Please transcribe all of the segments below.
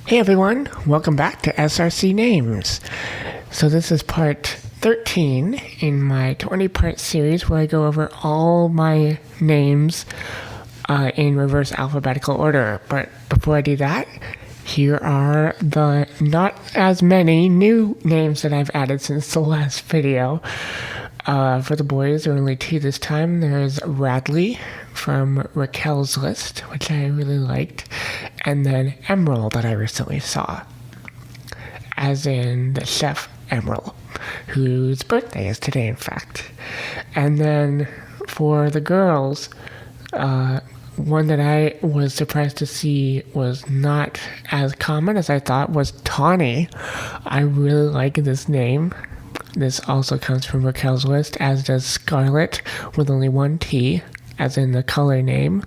Hey everyone, welcome back to SRC Names. So this is part 13 in my 20-part series where I go over all my names in reverse alphabetical order. But before I do that, here are the not as many new names that I've added since the last video. For the boys, there are only two this time. There's Radley from Raquel's list, which I really liked, and then Emerald that I recently saw, as in the chef Emerald, whose birthday is today, in fact. And then for the girls, one that I was surprised to see was not as common as I thought was Tawny. I really like this name. This also comes from Raquel's list, as does Scarlet with only one T, as in the color name.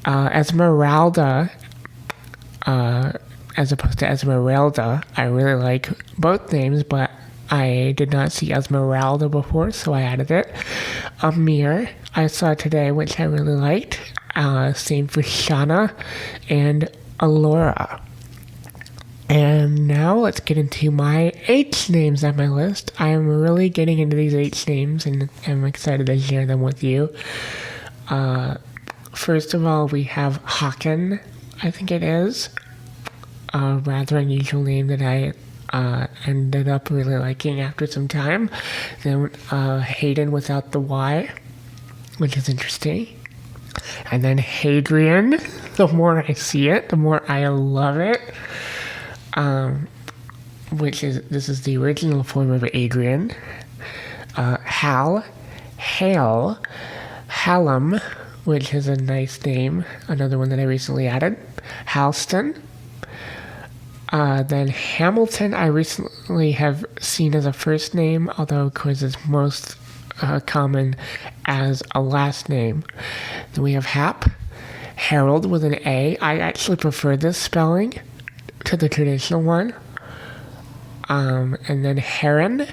Esmeralda, as opposed to Esmeralda, I really like both names, but I did not see Esmeralda before, so I added it. Amir, I saw today, which I really liked. Same for Shana and Alora. And now let's get into my H names on my list. I'm really getting into these H names and I'm excited to share them with you. First of all, we have Haken, I think it is. A rather unusual name that I ended up really liking after some time. Then Hayden without the Y, which is interesting. And then Hadrian. The more I see it, the more I love it. This is the original form of Adrian. Hal, Hale, Hallam, which is a nice name, another one that I recently added. Halston. Then Hamilton, I recently have seen as a first name, although of course it's most common as a last name. Then we have Hap, Harold with an A. I actually prefer this spelling to the traditional one. And then Heron,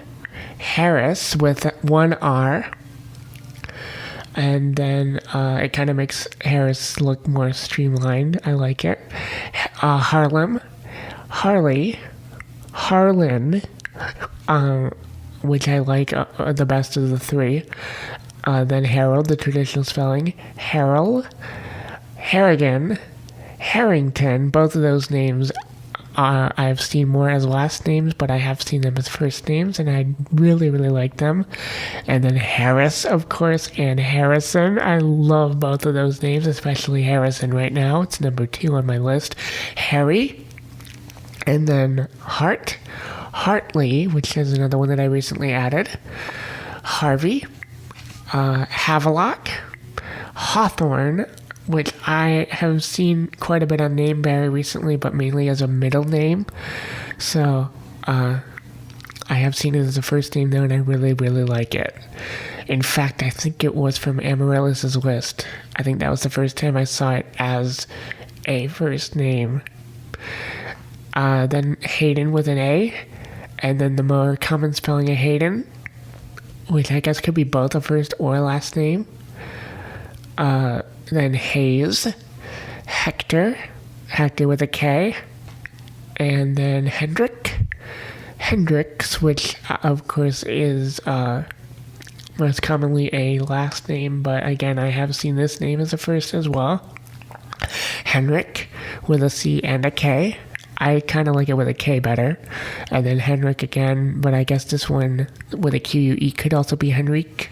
Harris with one R. And then it kind of makes Harris look more streamlined. I like it. Harlem, Harley, Harlan, which I like the best of the three. Then Harold, the traditional spelling. Harold, Harrigan, Harrington. Both of those names I've seen more as last names, but I have seen them as first names, and I really, really like them. And then Harris, of course, and Harrison. I love both of those names, especially Harrison right now. It's number 2 on my list. Harry. And then Hart, Hartley, which is another one that I recently added. Harvey. Havelock. Hawthorne, which I have seen quite a bit on Nameberry recently, but mainly as a middle name. So, I have seen it as a first name though, and I really, really like it. In fact, I think it was from Amaryllis's list. I think that was the first time I saw it as a first name. Then Hayden with an A, and then the more common spelling of Hayden, which I guess could be both a first or a last name. Then Hayes, Hector with a K, and then Hendricks, which of course is most commonly a last name, but again, I have seen this name as a first as well. Henrik with a C and a K. I kind of like it with a K better. And then Henrik again, but I guess this one with a Q-U-E could also be Henrik.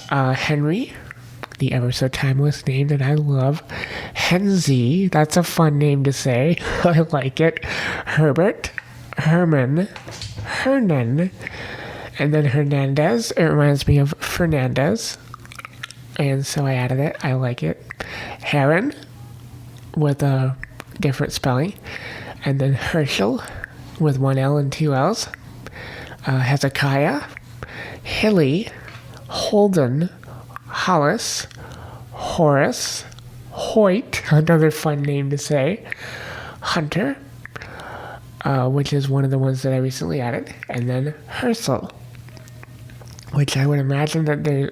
Henry, the ever so timeless name that I love. Henzy, that's a fun name to say. I like it. Herbert, Herman, Hernan, and then Hernandez. It reminds me of Fernandez, and so I added it. I like it. Heron, with a different spelling, and then Herschel, with one L and two L's. Hezekiah, Hilly, Holden, Hollis, Horace, Hoyt, another fun name to say. Hunter, which is one of the ones that I recently added, and then Hersel, which I would imagine that there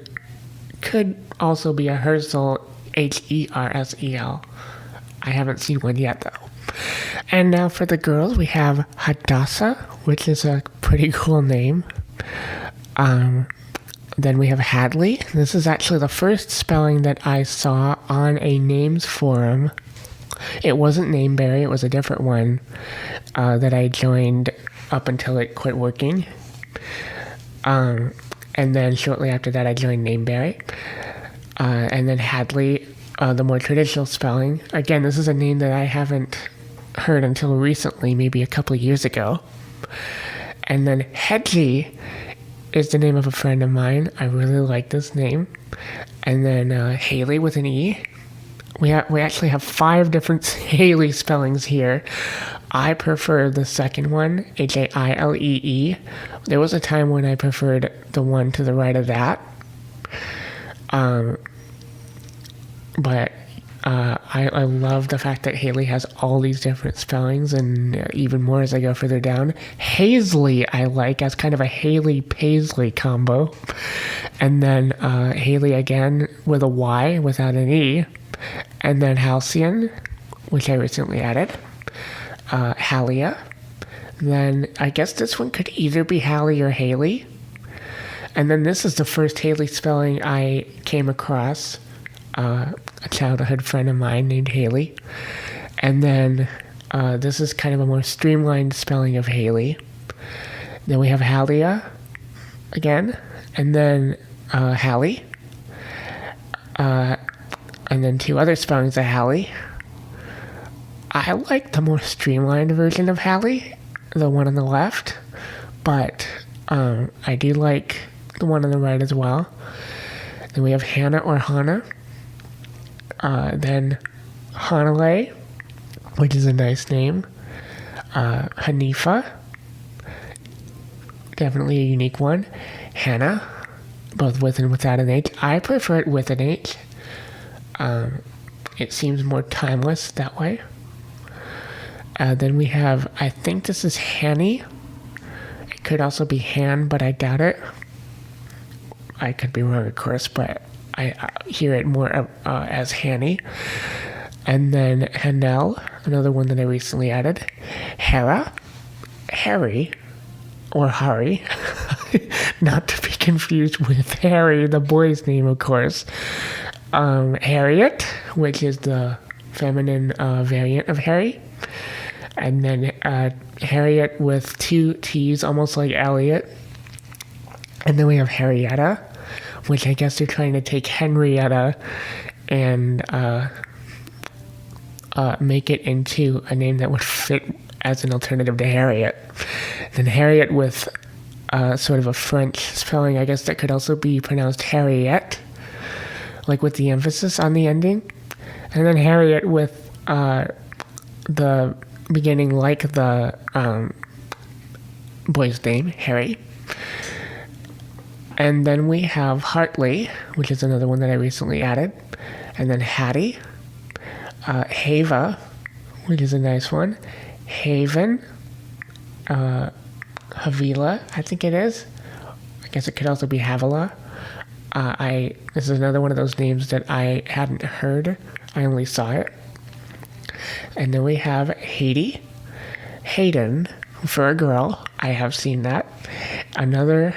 could also be a Hersel, Hersel. I haven't seen one yet, though. And now for the girls, we have Hadassah, which is a pretty cool name. Then we have Hadley. This is actually the first spelling that I saw on a names forum. It wasn't Nameberry, it was a different one that I joined up until it quit working. And then shortly after that, I joined Nameberry. And then Hadley, the more traditional spelling. Again, this is a name that I haven't heard until recently, maybe a couple of years ago. And then Hedgie is the name of a friend of mine. I really like this name. And then Haley with an E. We actually have 5 different Haley spellings here. I prefer the second one, H-A-I-L-E-E. There was a time when I preferred the one to the right of that. But I love the fact that Haley has all these different spellings, and even more as I go further down. Hazley I like as kind of a Haley-Paisley combo. And then Haley again with a Y without an E. And then Halcyon, which I recently added. Halia. Then I guess this one could either be Hallie or Haley. And then this is the first Haley spelling I came across. A childhood friend of mine named Haley. And then this is kind of a more streamlined spelling of Haley. Then we have Halia again. And then Hallie. And then 2 other spellings of Hallie. I like the more streamlined version of Hallie, the one on the left. But I do like the one on the right as well. Then we have Hannah or Hannah. Then Hanalei, which is a nice name. Hanifa, definitely a unique one. Hannah, both with and without an H. I prefer it with an H. It seems more timeless that way. Then we have, I think this is Hanny. It could also be Han, but I doubt it. I could be wrong, of course, but I hear it more as Hanny. And then Hanel, another one that I recently added. Hera, Harry, or Harry, not to be confused with Harry, the boy's name, of course. Harriet, which is the feminine variant of Harry. And then Harriet with 2 T's, almost like Elliot. And then we have Harrietta, which I guess they're trying to take Henrietta and make it into a name that would fit as an alternative to Harriet. Then Harriet with sort of a French spelling, I guess that could also be pronounced Harriet, like with the emphasis on the ending. And then Harriet with the beginning like the boy's name, Harry. And then we have Hartley, which is another one that I recently added. And then Hattie. Hava, which is a nice one. Haven. Havila, I think it is. I guess it could also be Havila. This is another one of those names that I hadn't heard. I only saw it. And then we have Haiti. Hayden, for a girl. I have seen that. Another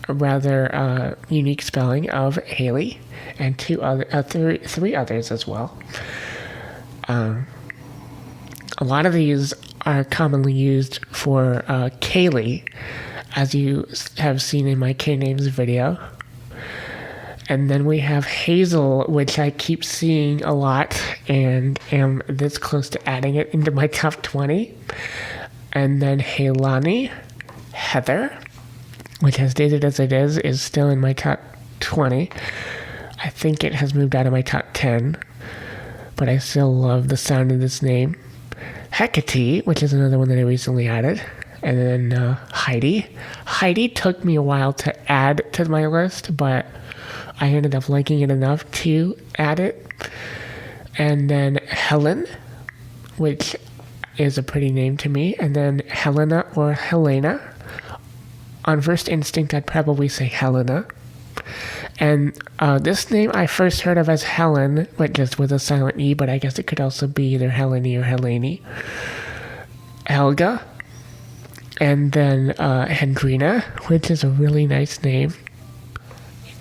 rather unique spelling of Haley, and 3 others as well. A lot of these are commonly used for Kaylee, as you have seen in my K-Names video. And then we have Hazel, which I keep seeing a lot and am this close to adding it into my top 20. And then Haylani, Heather, which as dated as it is still in my top 20. I think it has moved out of my top 10, but I still love the sound of this name. Hecate, which is another one that I recently added. And then Heidi. Heidi took me a while to add to my list, but I ended up liking it enough to add it. And then Helen, which is a pretty name to me. And then Helena or Helena. On first instinct, I'd probably say Helena. And this name I first heard of as Helen, but just with a silent E, but I guess it could also be either Helene or Helene. Helga. And then Hendrina, which is a really nice name.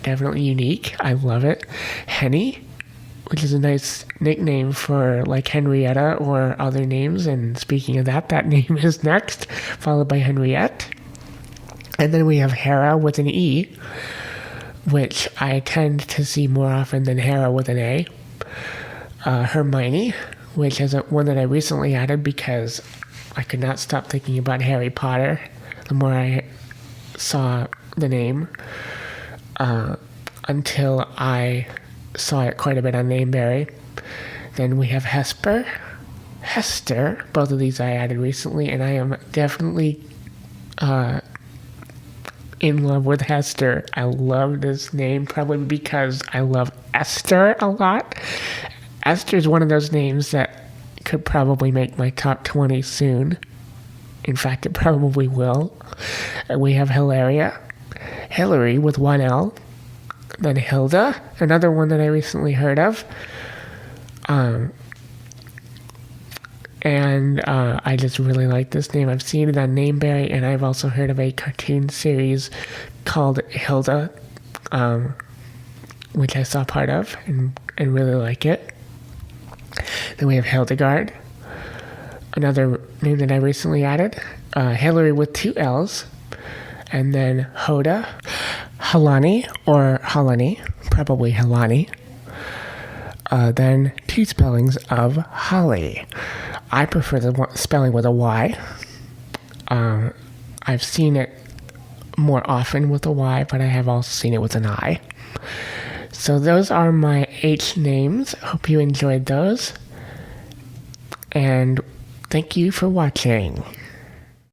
Definitely unique. I love it. Henny, which is a nice nickname for like Henrietta or other names. And speaking of that, that name is next, followed by Henriette. And then we have Hera with an E, which I tend to see more often than Hera with an A. Hermione, which is one that I recently added because I could not stop thinking about Harry Potter the more I saw the name, until I saw it quite a bit on Nameberry. Then we have Hesper, Hester, both of these I added recently, and I am definitely in love with Hester. I love this name, probably because I love Esther a lot. Esther is one of those names that could probably make my top 20 soon. In fact, it probably will. We have Hilaria, Hillary with one L. Then Hilda, another one that I recently heard of. And I just really like this name. I've seen it on Nameberry, and I've also heard of a cartoon series called Hilda, which I saw part of and really like it. Then we have Hildegard, another name that I recently added. Hillary with two L's. And then Hoda, Halani or Halani, probably Halani. Then two spellings of Holly. I prefer the spelling with a Y. I've seen it more often with a Y, but I have also seen it with an I. So those are my 8 names. Hope you enjoyed those. And thank you for watching.